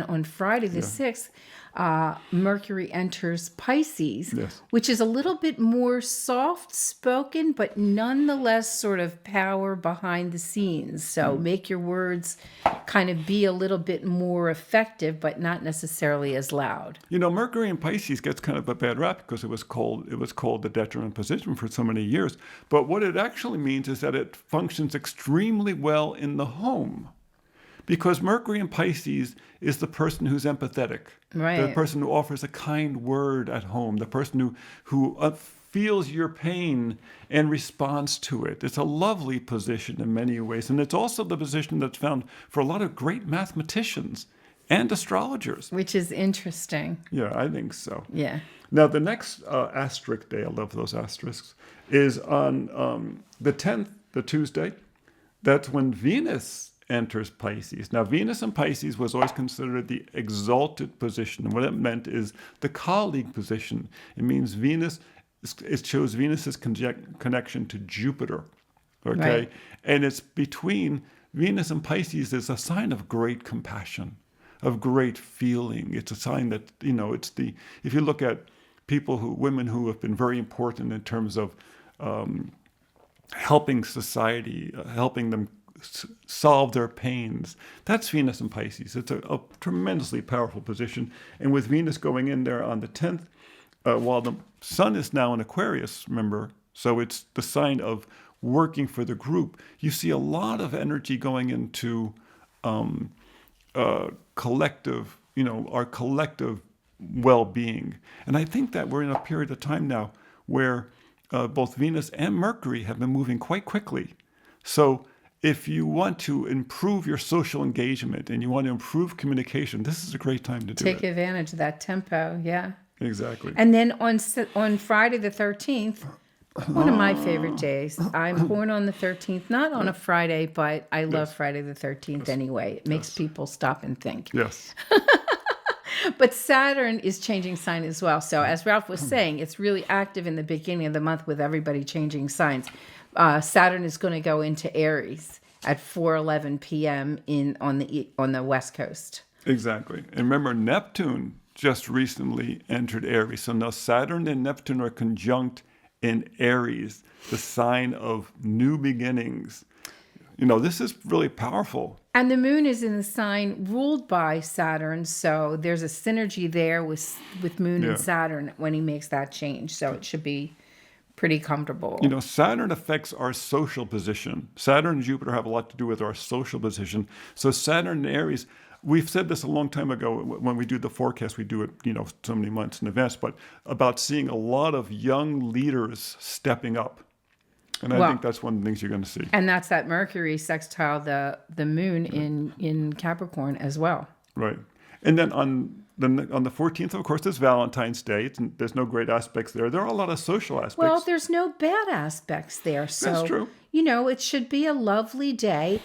then on Friday the 6th, Mercury enters Pisces, Yes. which is a little bit more soft-spoken, but nonetheless sort of power behind the scenes. So make your words kind of be a little bit more effective, but not necessarily as loud. You know, Mercury in Pisces gets kind of a bad rap because it was called the detriment position for so many years. But what it actually means is that it functions extremely well in the home. Because Mercury in Pisces is the person who's empathetic, Right. the person who offers a kind word at home, the person who feels your pain and responds to it. It's a lovely position in many ways. And it's also the position that's found for a lot of great mathematicians and astrologers. Which is interesting. Yeah, I think so. Yeah. Now, the next asterisk day, I love those asterisks, is on the 10th, the Tuesday. That's when Venus enters Pisces. Now, Venus in Pisces was always considered the exalted position. And what it meant is the colleague position. It means Venus, it shows Venus's connection to Jupiter. Okay? Right. And it's between Venus and Pisces is a sign of great compassion, of great feeling. It's a sign that, if you look at women who have been very important in terms of helping society, helping them solve their pains. That's Venus in Pisces. It's a tremendously powerful position. And with Venus going in there on the 10th, while the Sun is now in Aquarius, remember, so it's the sign of working for the group. You see a lot of energy going into collective, our collective well-being. And I think that we're in a period of time now where both Venus and Mercury have been moving quite quickly. So if you want to improve your social engagement and you want to improve communication, this is a great time to do it. Take advantage of that tempo, yeah. Exactly. And then on Friday the 13th, one of my favorite days. I'm born on the 13th, not on a Friday, but I love Friday the 13th anyway. It makes people stop and think. Yes. But Saturn is changing sign as well. So as Ralph was saying, it's really active in the beginning of the month with everybody changing signs. Saturn is going to go into Aries at 4:11 p.m. on the West Coast. Exactly. And remember, Neptune just recently entered Aries. So now Saturn and Neptune are conjunct in Aries, the sign of new beginnings. This is really powerful. And the moon is in the sign ruled by Saturn, so there's a synergy there with moon and Saturn when he makes that change. So it should be pretty comfortable. Saturn affects our social position. Saturn and Jupiter have a lot to do with our social position. So Saturn and Aries, we've said this a long time ago when we do the forecast, we do it, so many months in advance, but about seeing a lot of young leaders stepping up. And I think that's one of the things you're going to see. And that's that Mercury sextile the moon in Capricorn as well. Right. And then on the 14th, of course, there's Valentine's Day. There's no great aspects there. There are a lot of social aspects. Well, there's no bad aspects there. So, that's true. It should be a lovely day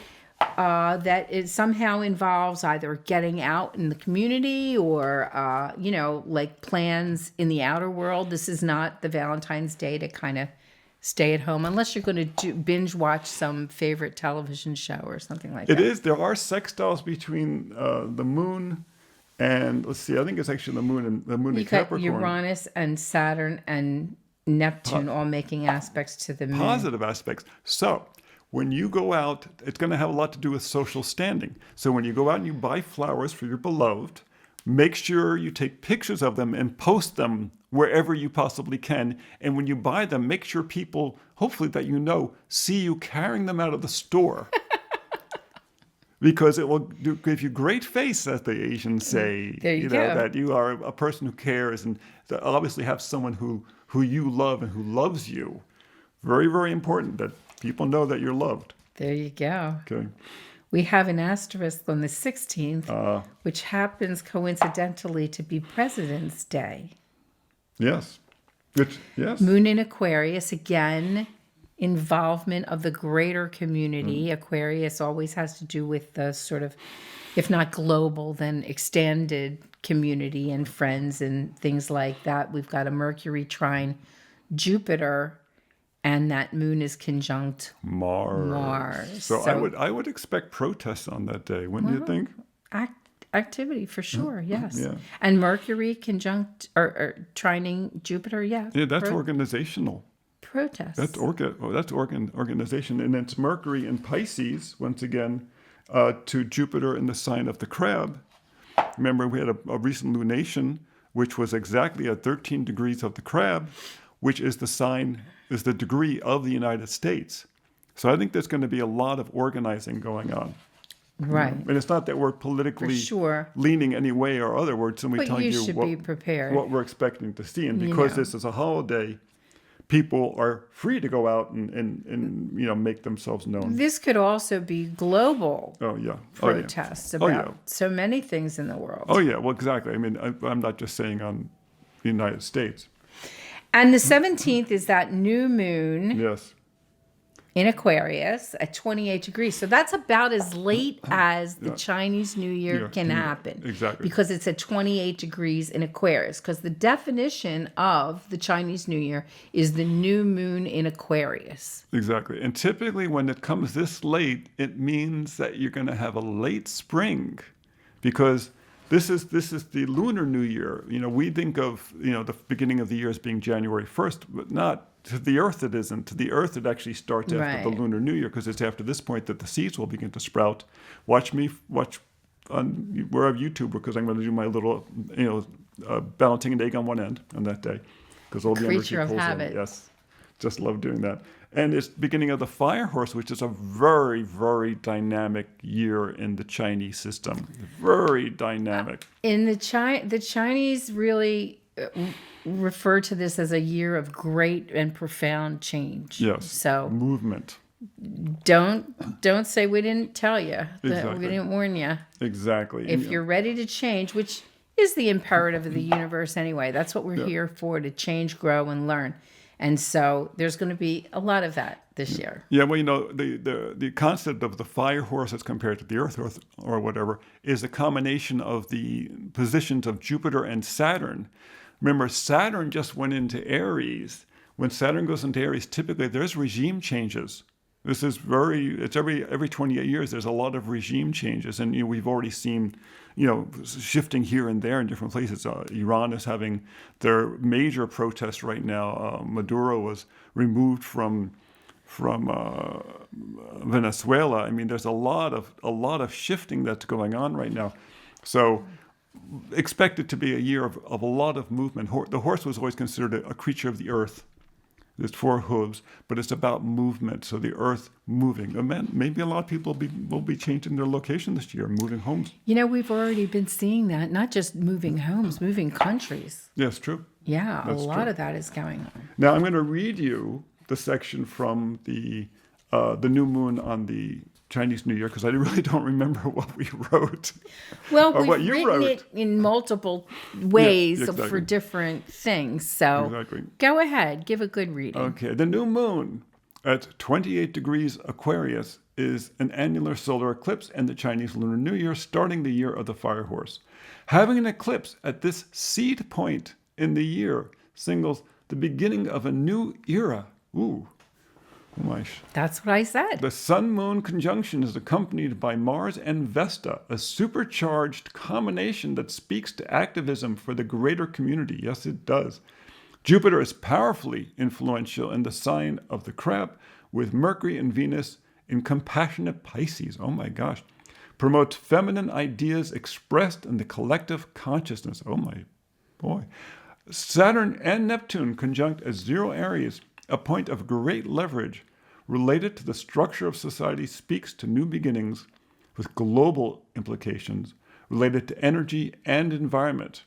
that it somehow involves either getting out in the community or, like plans in the outer world. This is not the Valentine's Day to kind of stay at home, unless you're going to binge watch some favorite television show or something like that. It is. There are sextiles between the moon and, let's see, I think it's actually the moon and Capricorn. Uranus and Saturn and Neptune all making aspects to the moon. Positive aspects. So when you go out, it's going to have a lot to do with social standing. So when you go out and you buy flowers for your beloved, make sure you take pictures of them and post them wherever you possibly can. And when you buy them, make sure people, hopefully that see you carrying them out of the store. Because it will give you great face, as the Asians say. There you go. That you are a person who cares and to obviously have someone who you love and who loves you. Very, very important that people know that you're loved. There you go. Okay. We have an asterisk on the 16th, which happens coincidentally to be President's Day. Yes. Yes. Moon in Aquarius, again, involvement of the greater community. Aquarius always has to do with the sort of, if not global, then extended community and friends and things like that. We've got a Mercury trine Jupiter, and that moon is conjunct Mars. So I would expect protests on that day, wouldn't you think? activity for sure. Yes. Yeah. And Mercury conjunct or trining Jupiter. Yeah. Yeah, that's organizational. Protests. That's organization, and it's Mercury in Pisces once again to Jupiter in the sign of the Crab. Remember, we had a recent lunation, which was exactly at 13 degrees of the Crab, which is the degree of the United States. So I think there's going to be a lot of organizing going on. Right. And it's not that we're politically For sure. leaning any way or other. We're simply But telling you you should be prepared. what we're expecting to see. And because this is a holiday, people are free to go out and make themselves known. This could also be global protests about so many things in the world. Oh, yeah. Well, exactly. I mean, I'm not just saying on the United States. And the 17th is that new moon Yes. in Aquarius at 28 degrees. So that's about as late as the Chinese New Year can happen. Exactly. Because it's at 28 degrees in Aquarius. Because the definition of the Chinese New Year is the new moon in Aquarius. Exactly. And typically when it comes this late, it means that you're going to have a late spring, because this is the Lunar New Year. We think of, the beginning of the year as being January 1st, but not to the Earth it isn't. To the Earth it actually starts after the Lunar New Year, because it's after this point that the seeds will begin to sprout. Watch on wherever YouTube, because I'm going to do my little, balancing an egg on one end on that day, because all the energy Creature of pulls habit. in. Yes, just love doing that. And it's beginning of the Fire Horse, which is a very, very dynamic year in the Chinese system. Very dynamic. In the Chinese really refer to this as a year of great and profound change. Yes. So movement. Don't say we didn't tell you, that Exactly. we didn't warn you. Exactly. If you're ready to change, which is the imperative of the universe anyway, that's what we're here for, to change, grow, and learn. And so there's going to be a lot of that this year. Yeah, well, the concept of the Fire Horse as compared to the Earth Horse or whatever is a combination of the positions of Jupiter and Saturn. Remember, Saturn just went into Aries. When Saturn goes into Aries, typically there's regime changes. This is it's every 28 years, there's a lot of regime changes. And we've already seen, shifting here and there in different places. Iran is having their major protests right now. Maduro was removed from Venezuela. I mean, there's a lot of shifting that's going on right now. So expect it to be a year of a lot of movement. The horse was always considered a creature of the earth. There's 4 hooves, but it's about movement. So the earth moving. And maybe a lot of people will be changing their location this year, moving homes. We've already been seeing that, not just moving homes, moving countries. Yes, true. Yeah, That's a lot true. of that is going on. Now I'm going to read you the section from the new moon on the Chinese New Year, because I really don't remember what we wrote. Well, Or we've what you written wrote. it in multiple ways exactly. for different things. So Exactly. go ahead, give a good reading. Okay, the new moon at 28 degrees Aquarius is an annular solar eclipse and the Chinese Lunar New Year, starting the year of the Fire Horse. Having an eclipse at this seed point in the year signals the beginning of a new era. Ooh. Oh my. That's what I said. The Sun-Moon conjunction is accompanied by Mars and Vesta, a supercharged combination that speaks to activism for the greater community. Yes, it does. Jupiter is powerfully influential in the sign of the Crab, with Mercury and Venus in compassionate Pisces. Oh my gosh. Promotes feminine ideas expressed in the collective consciousness. Oh my boy. Saturn and Neptune conjunct at 0 Aries, a point of great leverage related to the structure of society, speaks to new beginnings with global implications related to energy and environment.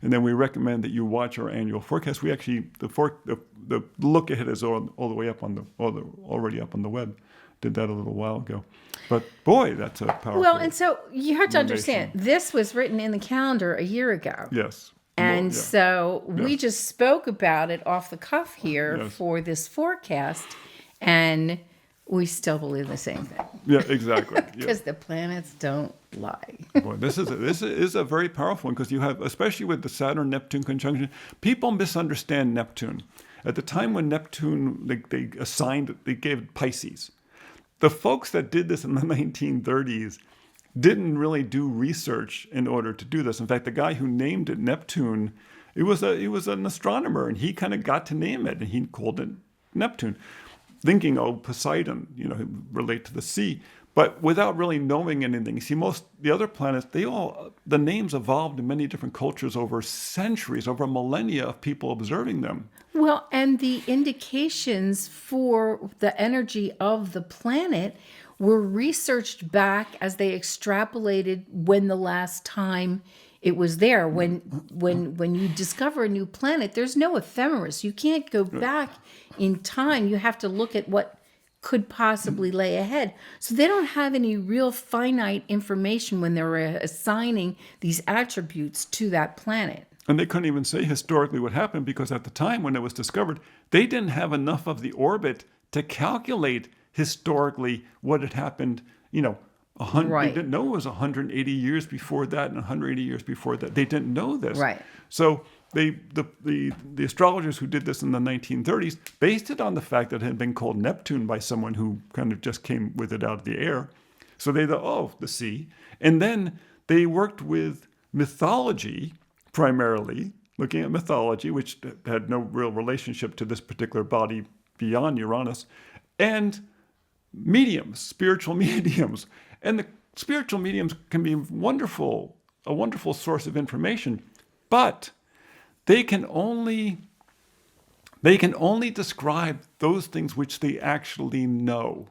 And then we recommend that you watch our annual forecast. We actually, the look ahead is all the way up already up on the web. Did that a little while ago. But boy, that's a powerful. Well, and so you have to understand, Illumination. this was written in the calendar a year ago. Yes. And Well, yeah. so we just spoke about it off the cuff here Yes. for this forecast, and we still believe the same thing. Yeah, exactly. Yeah. Because the planets don't lie. Boy, this is a very powerful one, because you have, especially with the Saturn-Neptune conjunction, people misunderstand Neptune. At the time when Neptune, they gave Pisces. The folks that did this in the 1930s didn't really do research in order to do this. In fact, the guy who named it Neptune, he was an astronomer, and he kind of got to name it, and he called it Neptune, thinking, oh, Poseidon, relate to the sea, but without really knowing anything. See, most the other planets, the names evolved in many different cultures over centuries, over millennia of people observing them. Well, and the indications for the energy of the planet were researched back as they extrapolated when the last time it was there. When you discover a new planet, there's no ephemeris. You can't go back in time. You have to look at what could possibly lay ahead. So they don't have any real finite information when they're assigning these attributes to that planet. And they couldn't even say historically what happened, because at the time when it was discovered, they didn't have enough of the orbit to calculate historically what had happened. They didn't know it was 180 years before that and 180 years before that. They didn't know this. Right. So the astrologers who did this in the 1930s based it on the fact that it had been called Neptune by someone who kind of just came with it out of the air. So they thought, oh, the sea. And then they worked with mythology, primarily looking at mythology, which had no real relationship to this particular body beyond Uranus, and mediums, spiritual mediums. And the spiritual mediums can be a wonderful source of information, but they can only describe those things which they actually know.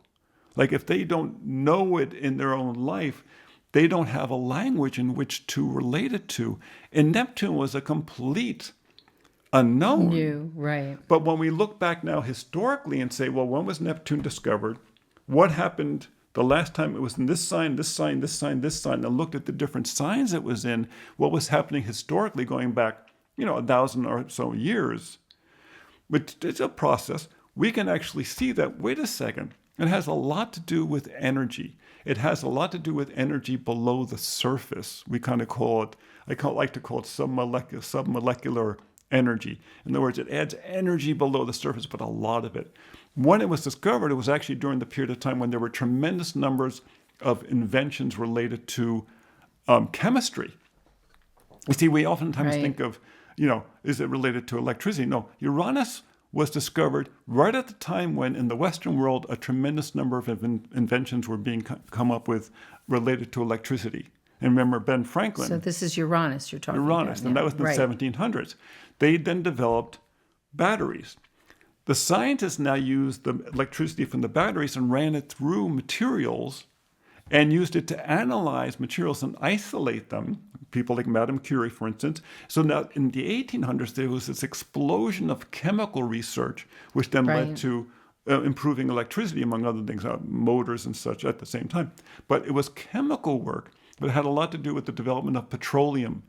Like if they don't know it in their own life, they don't have a language in which to relate it to. And Neptune was a complete unknown. New, right. But when we look back now historically and say, well, when was Neptune discovered? What happened the last time it was in this sign, this sign, this sign, this sign, and looked at the different signs it was in, what was happening historically going back, 1,000 or so years. But it's a process. We can actually see that, wait a second, it has a lot to do with energy. It has a lot to do with energy below the surface. We kind of like to call it submolecular energy. In other words, it adds energy below the surface, but a lot of it. When it was discovered, it was actually during the period of time when there were tremendous numbers of inventions related to chemistry. You see, we oftentimes think of, is it related to electricity? No, Uranus was discovered right at the time when in the Western world a tremendous number of inventions were being come up with related to electricity. And remember Ben Franklin. So this is Uranus you're talking Uranus, about. and that was in the 1700s. They then developed batteries. The scientists now used the electricity from the batteries and ran it through materials and used it to analyze materials and isolate them. People like Madame Curie, for instance. So now in the 1800s, there was this explosion of chemical research, which then led to improving electricity, among other things, motors and such at the same time. But it was chemical work, but it had a lot to do with the development of petroleum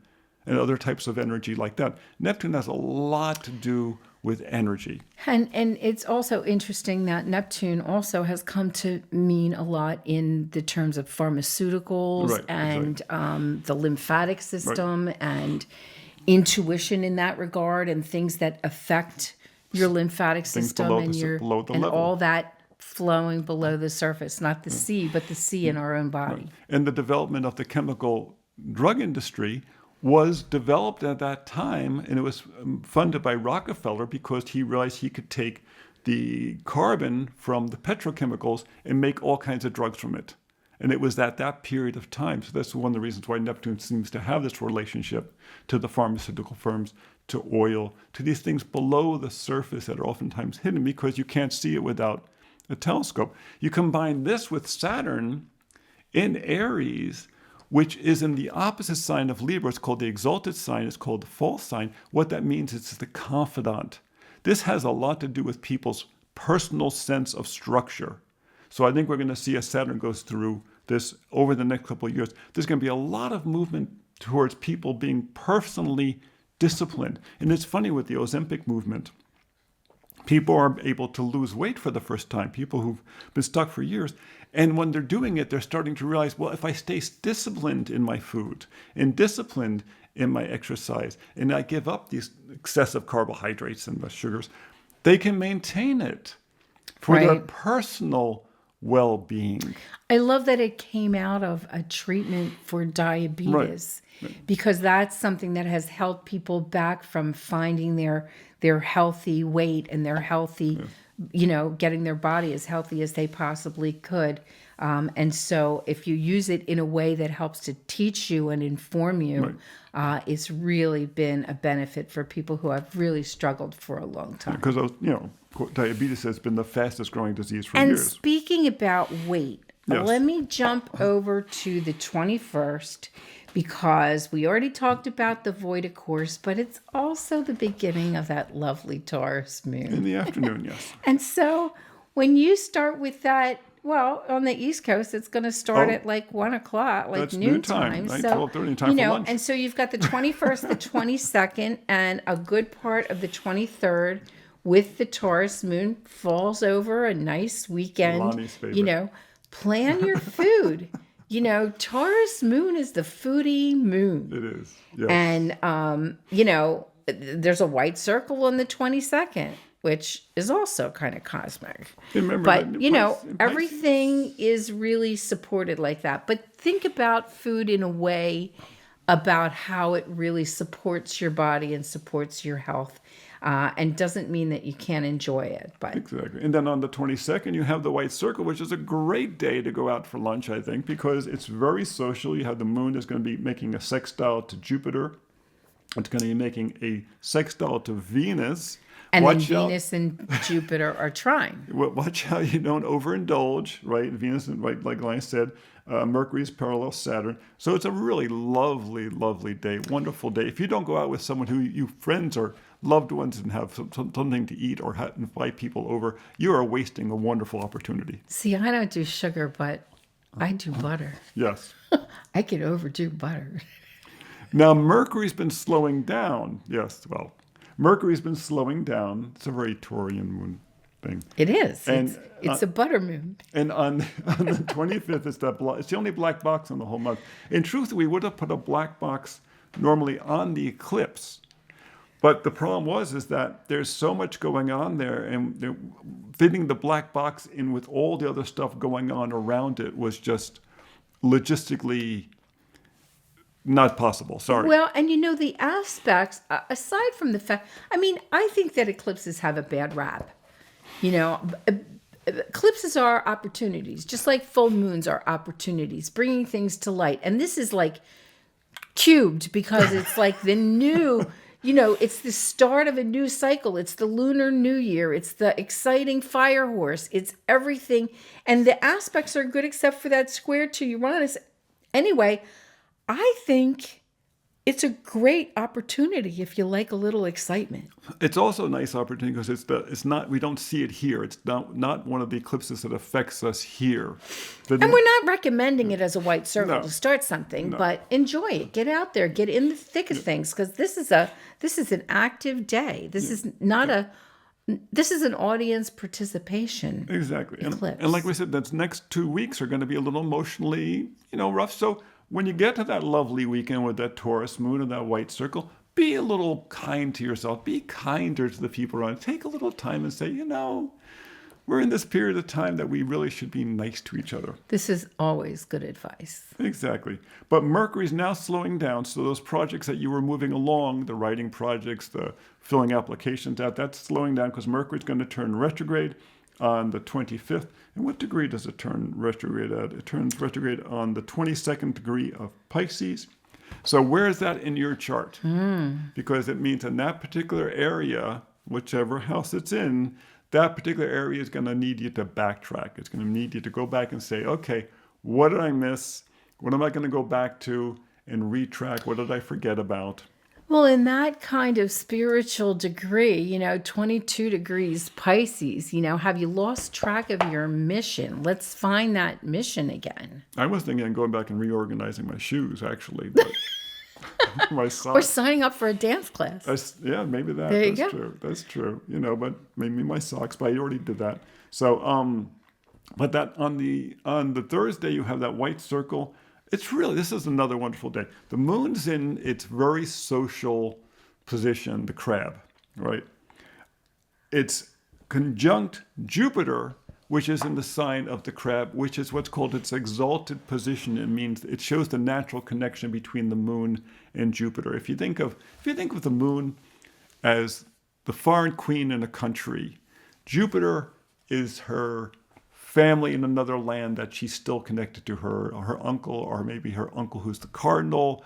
and other types of energy like that. Neptune has a lot to do with energy. And it's also interesting that Neptune also has come to mean a lot in the terms of pharmaceuticals the lymphatic system and intuition in that regard, and things that affect your lymphatic system and all that flowing below the surface, not the sea, but the sea in our own body. Right. And the development of the chemical drug industry was developed at that time, and it was funded by Rockefeller because he realized he could take the carbon from the petrochemicals and make all kinds of drugs from it. And it was at that period of time. So that's one of the reasons why Neptune seems to have this relationship to the pharmaceutical firms, to oil, to these things below the surface that are oftentimes hidden because you can't see it without a telescope. You combine this with Saturn in Aries, which is in the opposite sign of Libra. It's called the exalted sign. It's called the false sign. What that means is it's the confidant. This has a lot to do with people's personal sense of structure. So I think we're going to see as Saturn goes through this over the next couple of years, there's going to be a lot of movement towards people being personally disciplined. And it's funny with the Ozempic movement. People are able to lose weight for the first time, people who've been stuck for years. And when they're doing it, they're starting to realize, well, if I stay disciplined in my food and disciplined in my exercise, and I give up these excessive carbohydrates and the sugars, they can maintain it for their personal well-being. I love that it came out of a treatment for diabetes because that's something that has held people back from finding their healthy weight and their healthy, getting their body as healthy as they possibly could. And so if you use it in a way that helps to teach you and inform you, it's really been a benefit for people who have really struggled for a long time. Because, diabetes has been the fastest growing disease for And years. speaking about weight, Yes. let me jump over to the 21st because we already talked about the void, of course, but it's also the beginning of that lovely Taurus moon. In the afternoon, yes. And so when you start with that, well, on the East Coast, it's going to start at like 1 o'clock, like That's noontime. noontime, So, 12:30, time for lunch. And so you've got the 21st, the 22nd, and a good part of the 23rd with the Taurus moon falls over a nice weekend. Lonnie's favorite. Plan your food. Taurus moon is the foodie moon. It is, yes. And, there's a white circle on the 22nd, which is also kind of cosmic. Remember But, that in Pisces- everything is really supported like that. But think about food in a way about how it really supports your body and supports your health. And doesn't mean that you can't enjoy it. But Exactly. And then on the 22nd, you have the white circle, which is a great day to go out for lunch, I think, because it's very social. You have the moon is going to be making a sextile to Jupiter. It's going to be making a sextile to Venus. and then Watch out. Venus and Jupiter are trying. Watch how you don't overindulge, right? Venus, right, like I said, Mercury's parallel Saturn. So it's a really lovely, lovely day, wonderful day. If you don't go out with someone who you friends or loved ones and have something to eat or invite people over, you are wasting a wonderful opportunity. See, I don't do sugar, but I do butter. Yes. I can overdo butter. Now, Mercury's been slowing down. Yes, well, Mercury's been slowing down. It's a very Taurian moon thing. It is. And, It's a butter moon. And on the 25th, it's the only black box in the whole month. In truth, we would have put a black box normally on the eclipse. But the problem is that there's so much going on there, and fitting the black box in with all the other stuff going on around it was just logistically not possible. Sorry. Well, and the aspects, aside from the fact, I think that eclipses have a bad rap. Eclipses are opportunities, just like full moons are opportunities, bringing things to light. And this is like cubed because it's like the new, it's the start of a new cycle. It's the Lunar New Year. It's the exciting fire horse. It's everything. And the aspects are good except for that square to Uranus. Anyway, I think it's a great opportunity if you like a little excitement. It's also a nice opportunity because we don't see it here. It's not one of the eclipses that affects us here. And we're not recommending it as a white circle to start something, but enjoy it. Get out there, get in the thick of things, because this is an active day. This is not this is an audience participation. Exactly. Eclipse. And like we said, those next 2 weeks are going to be a little emotionally, rough. So when you get to that lovely weekend with that Taurus moon and that white circle, be a little kind to yourself. Be kinder to the people around. Take a little time and say, we're in this period of time that we really should be nice to each other. This is always good advice. Exactly. But Mercury's now slowing down. So those projects that you were moving along, the writing projects, the filling applications out, that's slowing down because Mercury's going to turn retrograde on the 25th. And what degree does it turn retrograde at? It turns retrograde on the 22nd degree of Pisces. So where is that in your chart? Because it means in that particular area, whichever house it's in, that particular area is going to need you to backtrack. It's going to need you to go back and say, okay, what did I miss? What am I going to go back to and retrack? What did I forget about? Well, in that kind of spiritual degree, 22 degrees Pisces, have you lost track of your mission? Let's find that mission again. I was thinking of going back and reorganizing my shoes, actually. But my socks. Or signing up for a dance class. Maybe that. There you That's go. true. That's true. But maybe my socks, but I already did that. So, but that on the Thursday, you have that white circle. This is another wonderful day. The moon's in its very social position, the crab, right? It's conjunct Jupiter, which is in the sign of the crab, which is what's called its exalted position. It means it shows the natural connection between the moon and Jupiter. If you think of the moon as the foreign queen in a country, Jupiter is her family in another land that she's still connected to her uncle, or maybe her uncle who's the cardinal,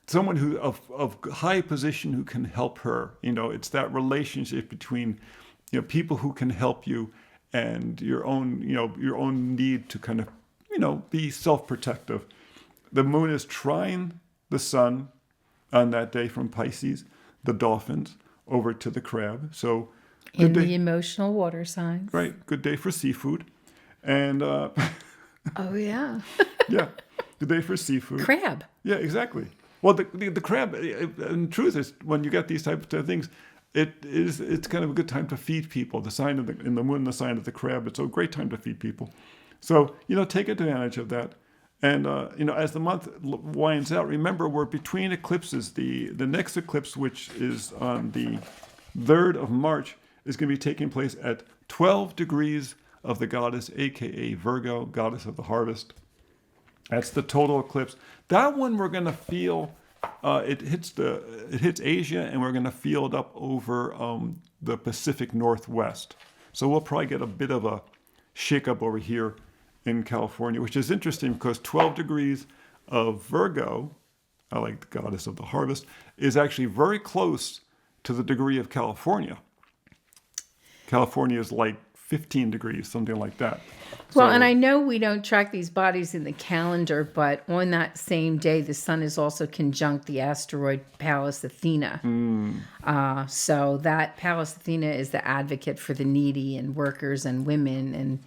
someone who of high position who can help her. It's that relationship between people who can help you and your own need to kind of be self-protective. The moon is trine the sun on that day from Pisces, the dolphins, over to the crab. So in the emotional water signs. Right. Good day for seafood. And oh yeah. yeah. Good day for seafood. Crab. Yeah, exactly. Well, the crab, in truth, is when you get these types of things, it's kind of a good time to feed people. The sign of in the moon, the sign of the crab. It's a great time to feed people. So take advantage of that. And as the month winds out, remember we're between eclipses. The next eclipse, which is on the 3rd of March, is going to be taking place at 12 degrees of the goddess, aka Virgo, goddess of the harvest. That's the total eclipse. That one we're going to feel. It hits Asia, and we're going to feel it up over the Pacific Northwest. So we'll probably get a bit of a shakeup over here in California, which is interesting because 12 degrees of Virgo, I like the goddess of the harvest, is actually very close to the degree of California. California is like 15 degrees, something like that. Well, and I know we don't track these bodies in the calendar, but on that same day, the sun is also conjunct the asteroid Pallas Athena. So that Pallas Athena is the advocate for the needy and workers and women, and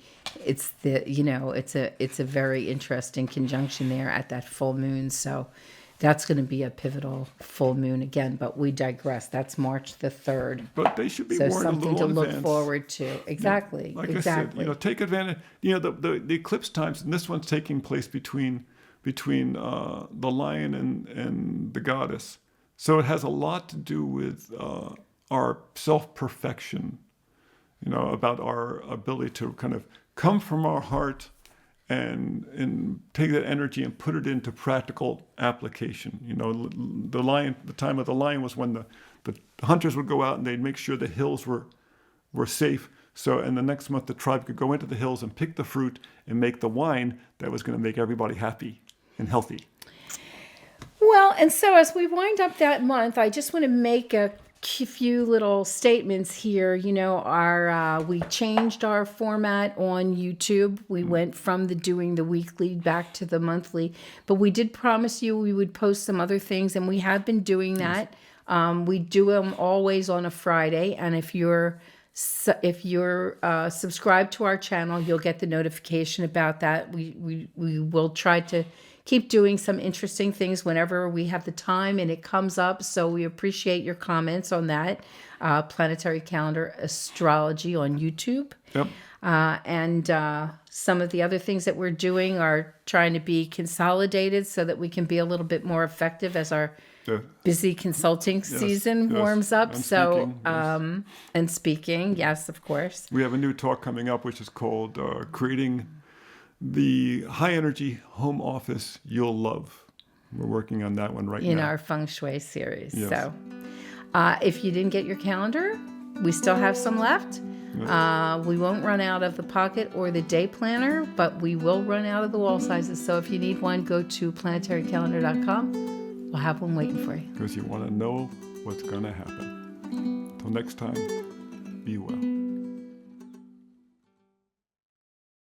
it's it's a very interesting conjunction there at that full moon. So that's going to be a pivotal full moon again, but we digress. That's March the 3rd. But they should be So warned a something little to in look advance. forward to. Exactly. Like exactly. I said, take advantage. The eclipse times, and this one's taking place between the lion and the goddess. So it has a lot to do with our self-perfection, about our ability to kind of come from our heart and take that energy and put it into practical application. The time of the lion was when the hunters would go out and they'd make sure the hills were safe. So, and the next month the tribe could go into the hills and pick the fruit and make the wine that was going to make everybody happy and healthy. Well, and so as we wind up that month, I just want to make a few little statements here. We changed our format on YouTube. We went from doing the weekly back to the monthly, but we did promise you we would post some other things, and we have been doing that. We do them always on a Friday, and if you're subscribed to our channel, you'll get the notification about that. We will try to keep doing some interesting things whenever we have the time and it comes up. So we appreciate your comments on that. Planetary Calendar Astrology on YouTube. Yep. And some of the other things that we're doing are trying to be consolidated so that we can be a little bit more effective as our busy consulting season warms up. And speaking, yes, of course. We have a new talk coming up, which is called Creating the High Energy Home Office You'll Love. We're working on that one right now. In our Feng Shui series. Yes. So if you didn't get your calendar, we still have some left. We won't run out of the pocket or the day planner, but we will run out of the wall sizes. So if you need one, go to planetarycalendar.com. We'll have one waiting for you. Because you want to know what's going to happen. Until next time, be well.